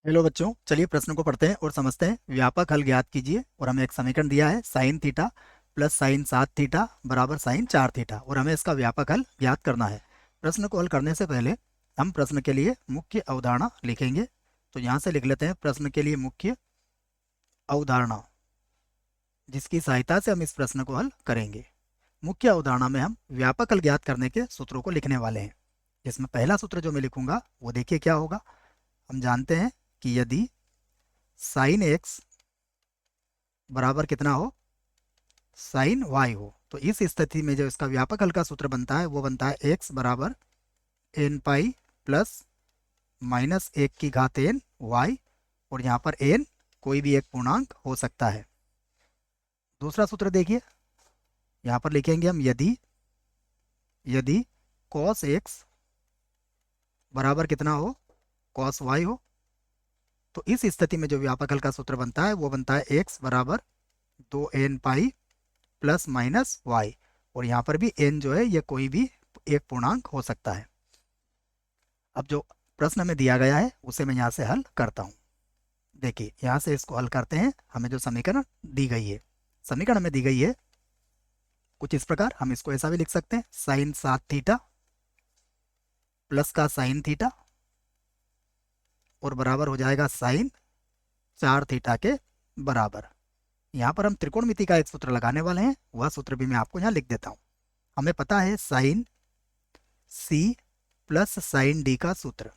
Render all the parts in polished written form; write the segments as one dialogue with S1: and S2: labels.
S1: Hello बच्चों, चलिए प्रश्न को पढ़ते हैं और समझते हैं। व्यापक हल ज्ञात कीजिए और हमें एक समीकरण दिया है sine theta plus sign 7 theta बराबर साइन 4 थीटा और हमें इसका व्यापक हल ज्ञात करना है। प्रश्न को हल करने से पहले हम प्रश्न के लिए मुख्य अवधारणा लिखेंगे। तो यहाँ से लिख लेते हैं प्रश्न के लिए मुख्य अवधारणा, जिसकी सहायता से हम इस प्रश्न को हल करेंगे। मुख्य अवधारणा में हम व्यापक हल ज्ञात करने के सूत्रों को लिखने वाले हैं। इसमें पहला सूत्र जो मैं लिखूंगा वो देखिए क्या होगा। हम जानते हैं कि यदि साइन एक्स बराबर कितना हो, साइन वाई हो, तो इस स्थिति में जो इसका व्यापक हल का सूत्र बनता है वो बनता है एक्स बराबर एन पाई प्लस माइनस 1 की घात एन वाई, और यहाँ पर एन कोई भी एक पूर्णांक हो सकता है। दूसरा सूत्र देखिए, यहाँ पर लिखेंगे हम यदि यदि कॉस एक्स बराबर कितना हो, कॉस वाई हो, तो इस स्थिति में जो व्यापक हल का सूत्र बनता है वो बनता है एक्स बराबर 2 n pi plus minus y, और यहाँ पर भी n जो है ये कोई भी एक पूर्णांक हो सकता है। अब जो प्रश्न में दिया गया है उसे मैं यहाँ से हल करता हूँ। देखिए यहाँ से इसको हल करते हैं। हमें जो समीकरण दी गई है, समीकरण में दी गई है कुछ इस प्रकार। हम इसको ऐसा भी लिख सकते हैं, साइन 7 थीटा प्लस का साइन थीटा और बराबर हो जाएगा साइन 4 थीटा के बराबर। यहाँ पर हम त्रिकोणमिति का एक सूत्र लगाने वाले हैं, वह सूत्र भी मैं आपको यहाँ लिख देता हूँ। हमें पता है sine C plus sine D का सूत्र।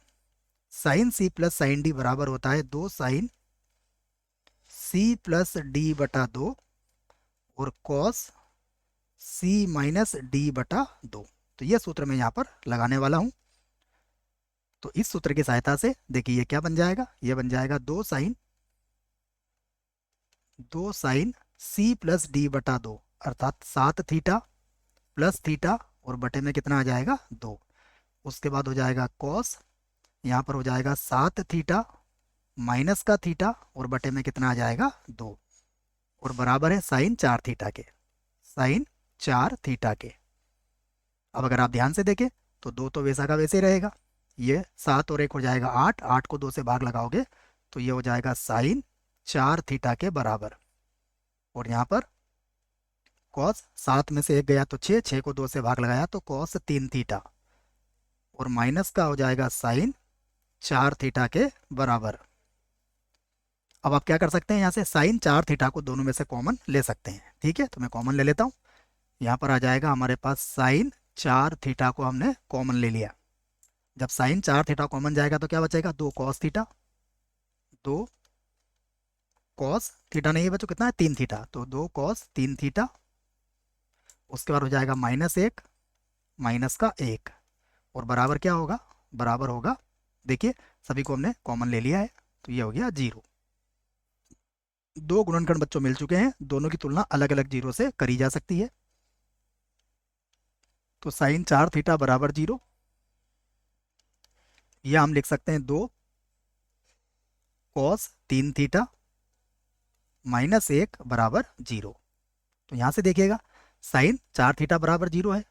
S1: Sine C plus sine D बराबर होता है 2 साइन सी प्लस डी बटा 2 और कॉस सी माइनस डी बटा 2। तो यह सूत्र मैं यहाँ पर लगाने वाला हूँ। तो इस सूत्र की सहायता से देखिए ये क्या बन जाएगा, ये बन जाएगा 2 साइन सी प्लस डी बटा 2 अर्थात 7 थीटा प्लस थीटा और बटे में कितना आ जाएगा 2। उसके बाद हो जाएगा कॉस, यहाँ पर हो जाएगा 7 थीटा माइनस का थीटा और बटे में कितना आ जाएगा 2, और बराबर है साइन 4 थीटा के, साइन 4 थीटा के। अब अगर आप ध्यान से देखें तो 2 तो वैसा का वैसे ही रहेगा। ये 7 और 1 हो जाएगा 8, 8 को 2 से भाग लगाओगे तो ये हो जाएगा साइन 4 थीटा के बराबर। और यहाँ पर कॉस 7 में से 1 गया तो 6, 6 को 2 से भाग लगाया तो कॉस 3 थीटा और माइनस का हो जाएगा साइन 4 थीटा के बराबर। अब आप क्या कर सकते हैं, यहाँ से साइन 4 थीटा को दोनों में से कॉमन ले सकते हैं। ठीक है, तो मैं कॉमन ले लेता हूँ। यहाँ पर आ जाएगा हमारे पास साइन 4 थीटा को हमने कॉमन ले लिया। जब साइन 4 थीटा कॉमन जाएगा तो क्या बचेगा, 2 कॉस थीटा, 2 कॉस थीटा नहीं है बच्चों, कितना है 3 थीटा, तो 2 कॉस 3 थीटा। उसके बाद हो जाएगा -1 माइनस का 1 और बराबर क्या होगा, बराबर होगा, देखिए सभी को हमने कॉमन ले लिया है तो ये हो गया 0। दो गुणनखंड बच्चों मिल चुके हैं, दोनों की तुलना अलग अलग जीरो से करी जा सकती है। तो साइन 4 थीटा बराबर 0, या हम लिख सकते हैं 2 कॉस 3 थीटा माइनस 1 बराबर 0। तो यहाँ से देखिएगा साइन 4 थीटा बराबर 0 है,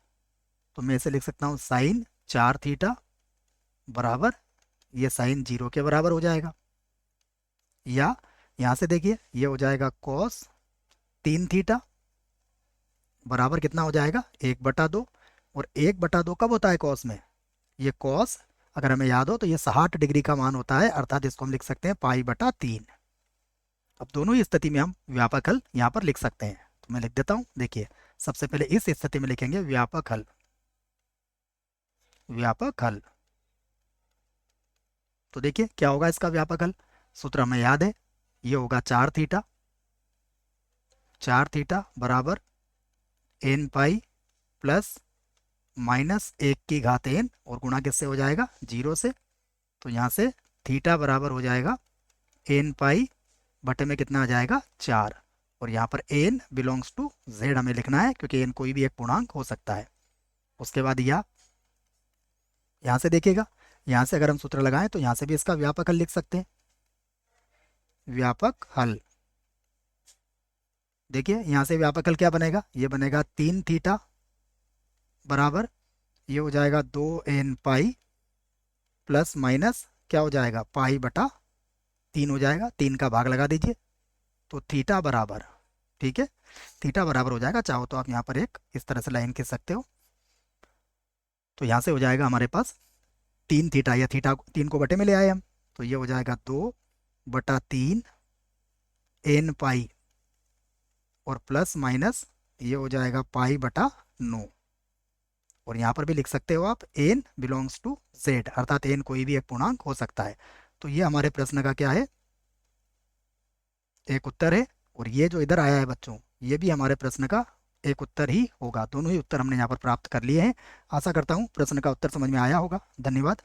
S1: तो मैं इसे लिख सकता हूँ साइन 4 थीटा बराबर, ये साइन 0 के बराबर हो जाएगा। या यहाँ से देखिए ये हो जाएगा कॉस 3 थीटा बराबर कितना हो जाएगा 1/2, और 1/2 कब होता है कॉस में, ये कॉस अगर हमें याद हो तो ये 60 डिग्री का मान होता है, अर्थात इसको हम लिख सकते हैं पाई/3। अब दोनों ही स्थिति में हम व्यापक हल यहाँ पर लिख सकते हैं, तो मैं लिख देता हूँ। देखिए सबसे पहले इस स्थिति में लिखेंगे व्यापक हल, व्यापक हल। तो देखिए क्या होगा इसका व्यापक हल, सूत्र हमें याद है, ये होगा 4 थीटा, 4 थीटा बराबर एन पाई प्लस -1 की घात n और गुणा किससे हो जाएगा 0 से। तो यहाँ से थीटा बराबर हो जाएगा एन पाई बटे में कितना आ जाएगा 4, और यहाँ पर n बिलोंग्स टू z हमें लिखना है क्योंकि n कोई भी एक पूर्णांक हो सकता है। उसके बाद यहाँ से देखिएगा, यहाँ से अगर हम सूत्र लगाएं तो यहाँ से भी इसका व्यापक हल लिख सकते हैं। व्यापक हल देखिए यहाँ से व्यापक हल क्या बनेगा, ये बनेगा 3 थीटा बराबर, ये हो जाएगा 2 n पाई प्लस माइनस क्या हो जाएगा पाई/3, 3 हो जाएगा, 3 का भाग लगा दीजिए तो थीटा बराबर, ठीक है, थीटा बराबर हो जाएगा, चाहो तो आप यहाँ पर एक इस तरह से लाइन खींच सकते हो। तो यहाँ से हो जाएगा हमारे पास 3 थीटा, या थीटा 3 को बटे में ले आए हम, तो ये हो जाएगा 2/3 एन पाई, और प्लस माइनस ये हो जाएगा पाई/9। और यहाँ पर भी लिख सकते हो आप एन बिलोंग्स टू जेड, अर्थात एन कोई भी एक पूर्णांक हो सकता है। तो ये हमारे प्रश्न का क्या है, एक उत्तर है। और ये जो इधर आया है बच्चों, ये भी हमारे प्रश्न का एक उत्तर ही होगा। दोनों ही उत्तर हमने यहाँ पर प्राप्त कर लिए हैं। आशा करता हूँ प्रश्न का उत्तर समझ में आया होगा। धन्यवाद।